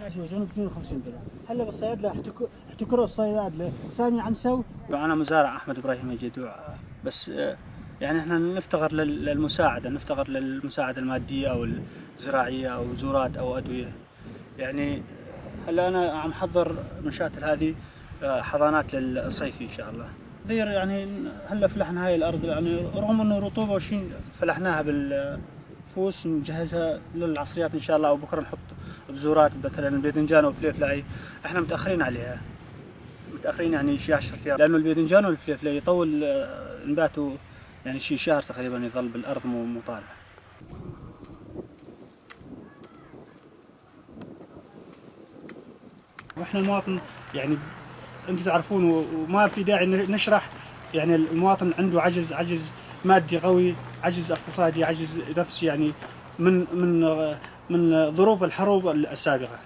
عشوة جنوب 52 دولار. هلا بالصيادلة احتكروا الصيادلة سامي عنسو. أنا مزارع أحمد إبراهيم جدوع، بس يعني إحنا نفتقر للمساعدة، نفتقر للمساعدة المادية أو الزراعية أو زورات أو أدوية. يعني هلا أنا عم حضر من شاتل هذه حضانات للصيفي إن شاء الله. يعني هلا فلحنا هاي الأرض، يعني رغم إنه رطوبة وشين فلحناها بالفوس نجهزها للعصريات إن شاء الله، أو بكرة نحط بزورات مثلا الباذنجان والفليفلة. إحنا متأخرين عليها، متأخرين يعني شي 10 أيام، لأنه الباذنجان والفليفلة يطول نباته يعني شي شهر تقريبا يظل بالأرض مو طالع. وإحنا المواطن يعني أنتم تعرفون وما في داعي نشرح، يعني المواطن عنده عجز مادي قوي، عجز اقتصادي، عجز نفسي، يعني من ظروف الحروب السابقة.